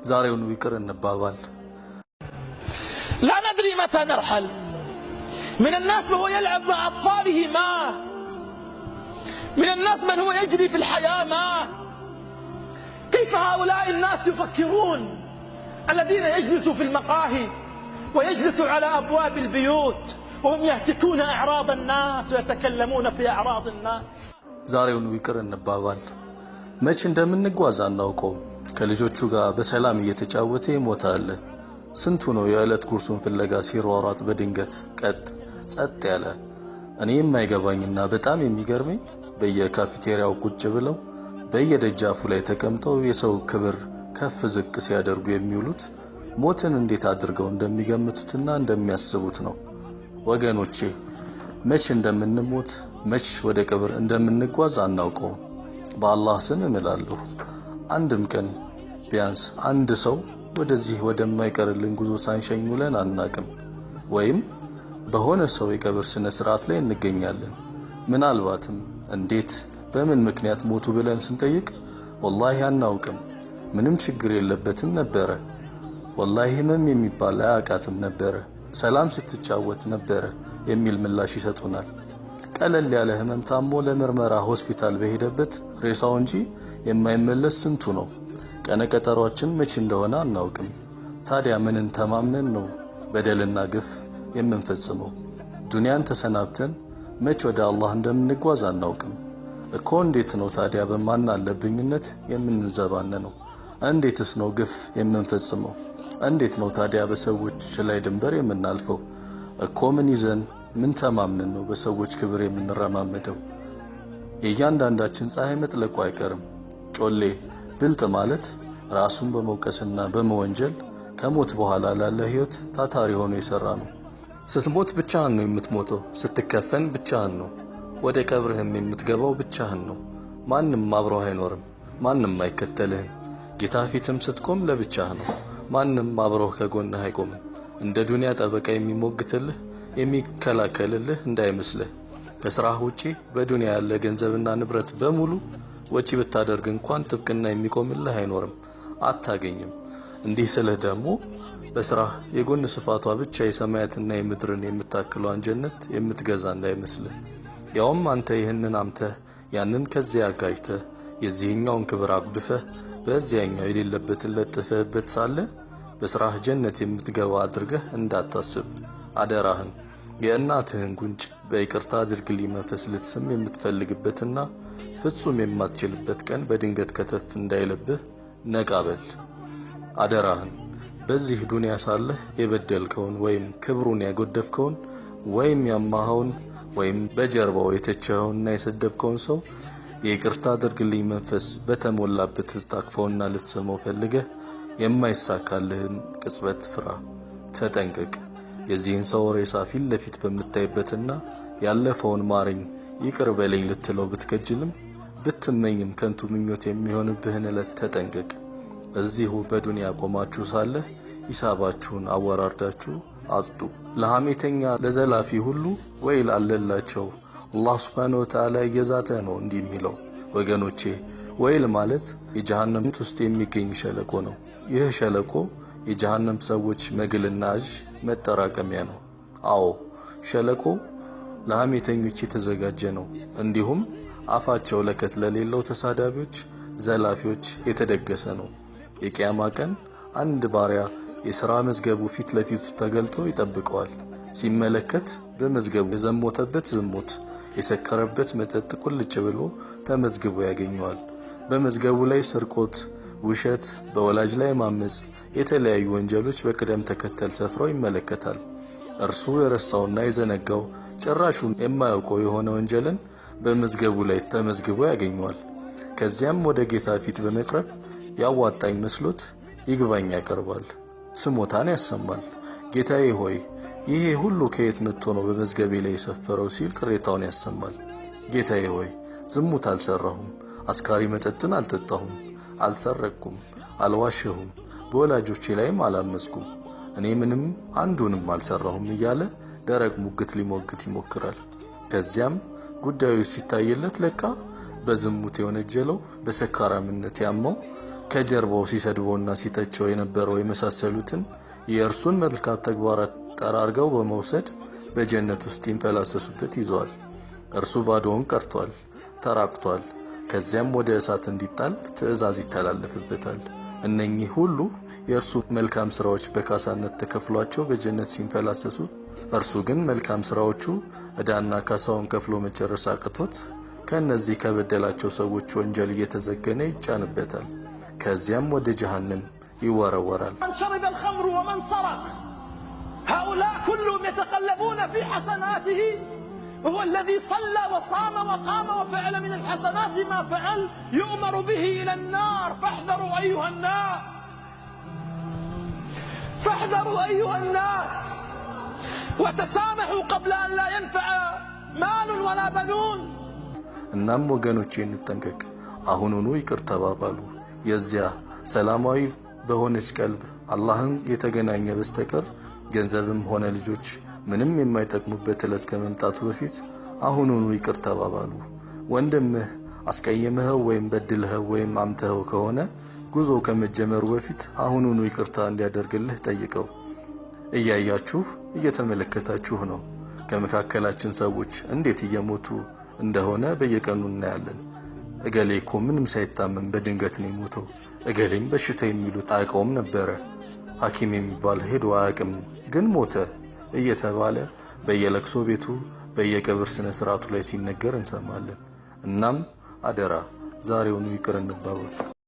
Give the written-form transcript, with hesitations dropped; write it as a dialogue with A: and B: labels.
A: ዛሬውን ይቅር እንባባል።
B: لا ندري متى نرحل. من الناس من هو يلعب مع أطفاله مات. من الناس من هو يجري في الحياة مات. كيف هؤلاء الناس يفكرون الذين يجلسوا في المقاهي ويجلسوا على أبواب البيوت وهم يهتكون أعراض الناس ويتكلمون في أعراض الناس.
A: ዛሬውን ይቅር እንባባል። መች እንደምንጓዝ አናውቀውም። ከልጆቹ ጋር በሰላም እየተጫወተ ይሞታል። ስንቱ ነው የዕለት ጉርሱን ፍለጋ ሲሯሯጥ በድንገት ጸጥ ያለ። እኔ የማይገባኝና በጣም የሚገርመኝ በየካፌቴሪያው ቁጭ ብለው በየደጃፉ ላይ ተቀምጠው የሰው ክብር ከፍ ዝቅ ሲያደርጉ የሚውሉት ሞትን እንዴት አድርገው እንደሚገምቱትና እንደሚያስቡት ነው። ወገኖቼ መች እንደምንሞት መች ወደ ቀብር እንደምንጓዝ አናውቀውም። በአላህ ስም እምላለሁ አንድም ቀን ቢያንስ አንድ ሰው ወደዚህ ወደማይቀርልን ጉዞ ሳንሸኙለን አናቅም። ወይም በሆነ ሰው የቀብር ስነ ስርዓት ላይ እንገኛለን። ምናልባትም እንዴት በምን ምክንያት ሞቱ ብለን ስንጠይቅ ወላሂ አናውቅም፣ ምንም ችግር የለበትም ነበረ፣ ወላሂ ህመም የሚባል አያውቃትም ነበረ፣ ሰላም ስትጫወት ነበረ የሚል ምላሽ ይሰጡናል። ቀለል ያለ ህመም ታሞ ለምርመራ ሆስፒታል በሄደበት ሬሳው እንጂ የማይመለስ ስንቱ ነው። ቀነቀጠሯችን መች እንደሆነ አናውቅም። ታዲያ ምንን ተማምነን ነው በደልና ግፍ የምንፈጽመው? ዱንያን ተሰናብተን መች ወደ አላህ እንደምንጓዝ አናውቅም እኮ። እንዴት ነው ታዲያ በማናለብኝነት የምንዘባነነው? እንዴትስ ነው ግፍ የምንፈጽመው? እንዴት ነው ታዲያ በሰዎች ላይ ድንበር የምናልፈው? እኮ ምን ይዘን ምን ተማምነን ነው በሰዎች ክብር የምንረማመደው? የእያንዳንዳችን ፀሐይ መጥለቁ አይቀርም። ጮሌ ብልጥ ማለት ራሱን በመውቀስና በመወንጀል ከሞት በኋላ ላለ ህይወት ታታሪ ሆኖ የሰራ ነው። ስትሞት ብቻህን ነው የምትሞተው። ስትከፈን ብቻህን ነው። ወደ ቀብርህም የምትገባው ብቻህን ነው። ማንም አብሮህ አይኖርም። ማንም አይከተልህም። ጌታ ፊትም ስትቆም ለብቻህ ነው። ማንም አብሮህ ከጎንህ አይቆምም። እንደ ዱንያ ጠበቃ የሚሞግትልህ የሚከላከልልህ እንዳይመስልህ። ከስራህ ውጪ በዱንያ ያለ ገንዘብና ንብረት በሙሉ ወጪ ብታደርግ እንኳን ጥብቅና የሚቆምልህ አይኖርም፣ አታገኝም። እንዲህ ስልህ ደግሞ በስራህ የጎን ስፋቷ ብቻ የሰማያትና የምድርን የምታክለዋን ጀነት የምትገዛ እንዳይመስልህ። ያውም አንተ ይህንን አምተህ ያንን ከዚያ አጋጅተህ የዚህኛውን ክብር አጉድፈህ በዚያኛው የሌለበትን ለጥፈህበት ሳለ በስራህ ጀነት የምትገባ አድርገህ እንዳታስብ አደራህን። የእናትህን ጉንጭ በይቅርታ አድርግልኝ መንፈስ ልትስም የምትፈልግበትና ፍጹም የማትችልበት ቀን በድንገት ከተፍ እንዳይለብህ ነቃበል አደራህን። በዚህ ዱንያ ሳለህ የበደልከውን ወይም ክብሩን ያጎደፍከውን ወይም ያማኸውን ወይም በጀርባው የተቸኸውንና የሰደብከውን ሰው የይቅርታ አድርግልኝ መንፈስ በተሞላበት ልታቅፈውና ልትስመው ፈልገህ የማይሳካልህን ቅጽበት ፍራ፣ ተጠንቀቅ። የዚህን ሰው ሬሳ ፊት ለፊት በምታይበትና ያለፈውን ማረኝ ይቅር በለኝ ልትለው ብትከጅልም ብትመኝም ከንቱ ምኞት የሚሆንብህን ዕለት ተጠንቀቅ። እዚሁ በዱንያ ቆማችሁ ሳለ ሂሳባችሁን አወራርዳችሁ አጽዱ። ለሐሜተኛ ለዘላፊ ሁሉ ወይል አለላቸው። አላህ ሱብሓነሁ ወተዓላ እየዛተ ነው እንዲህ የሚለው። ወገኖቼ ወይል ማለት የጀሃነም ውስጥ የሚገኝ ሸለቆ ነው። ይህ ሸለቆ የጀሃነም ሰዎች መግልና አዥ መጠራቀሚያ ነው። አዎ ሸለቆ ለሐሜተኞች የተዘጋጀ ነው። እንዲሁም አፋቸው ለከት ለሌለው ተሳዳቢዎች ዘላፊዎች የተደገሰ ነው። የቂያማ ቀን አንድ ባሪያ የሥራ መዝገቡ ፊት ለፊቱ ተገልጦ ይጠብቀዋል። ሲመለከት በመዝገቡ የዘሞተበት ዝሙት የሰከረበት መጠጥ ቁልጭ ብሎ ተመዝግቦ ያገኘዋል። በመዝገቡ ላይ ስርቆት፣ ውሸት፣ በወላጅ ላይ ማመጽ፣ የተለያዩ ወንጀሎች በቅደም ተከተል ሰፍረው ይመለከታል። እርሱ የረሳውና የዘነጋው ጭራሹን የማያውቀው የሆነ ወንጀልን በመዝገቡ ላይ ተመዝግቦ ያገኘዋል። ከዚያም ወደ ጌታ ፊት በመቅረብ ያዋጣኝ መስሎት ይግባኝ ያቀርባል። ስሞታን ያሰማል። ጌታዬ ሆይ ይሄ ሁሉ ከየት መጥቶ ነው በመዝገቤ ላይ የሰፈረው ሲል ቅሬታውን ያሰማል። ጌታዬ ሆይ ዝሙት አልሰራሁም፣ አስካሪ መጠጥን አልጠጣሁም፣ አልሰረቅኩም፣ አልዋሸሁም፣ በወላጆቼ ላይም አላመጽኩም፣ እኔ ምንም አንዱንም አልሰራሁም እያለ ደረቅ ሙግት ሊሞግት ይሞክራል። ከዚያም ጉዳዩ ሲታይለት ለካ በዝሙት የወነጀለው በሰካራምነት ያመው ከጀርባው ሲሰድበውና ሲተቸው የነበረው የመሳሰሉትን የእርሱን መልካም ተግባራት ጠራርገው በመውሰድ በጀነት ውስጥ ይንፈላሰሱበት ይዘዋል። እርሱ ባዶውን ቀርቷል፣ ተራቅቷል። ከዚያም ወደ እሳት እንዲጣል ትዕዛዝ ይተላለፍበታል። እነኚህ ሁሉ የእርሱ መልካም ስራዎች በካሳነት ተከፍሏቸው በጀነት ሲንፈላሰሱ፣ እርሱ ግን መልካም ስራዎቹ ዕዳና ካሳውን ከፍሎ መጨረስ አቅቶት ከነዚህ ከበደላቸው ሰዎች ወንጀል እየተዘገነ ይጫንበታል። ከዚያም ወደ ጀሃነም ይወረወራል።
B: من شرب الخمر ومن سرق هؤلاء كلهم يتقلبون في حسناته وهو الذي صلى وصام وقام وفعل من الحسنات ما فعل يؤمر به إلى النار. فاحذروا أيها الناس، فاحذروا أيها الناس وتسامحوا قبل أن لا ينفع مال ولا بنون.
A: እናም ወገኖቼ እንጠንቀቅ፣ አሁኑኑ ይቅር ተባባሉ። የዚያ ሰላማዊ በሆነች ቀልብ አላህን የተገናኘ በስተቀር ገንዘብም ሆነ ልጆች ምንም የማይጠቅሙበት ዕለት ከመምጣቱ በፊት አሁኑኑ ይቅር ተባባሉ። ወንድምህ አስቀየመኸው ወይም በድለኸው ወይም አምተኸው ከሆነ ጉዞ ከመጀመሩ በፊት አሁኑኑ ይቅርታ እንዲያደርግልህ ጠይቀው። እያያችሁ እየተመለከታችሁ ነው። ከመካከላችን ሰዎች እንዴት እየሞቱ እንደሆነ በየቀኑ እናያለን። እገሌ እኮ ምንም ሳይታመም በድንገት ነው የሞተው፣ እገሌም በሽታ የሚሉት አያውቀውም ነበረ፣ ሐኪም የሚባል ሄዶ አያውቅም ግን ሞተ እየተባለ በየለቅሶ ቤቱ በየቀብር ስነ ስርዓቱ ላይ ሲነገር እንሰማለን። እናም አደራ ዛሬውኑ ይቅር እንባባል።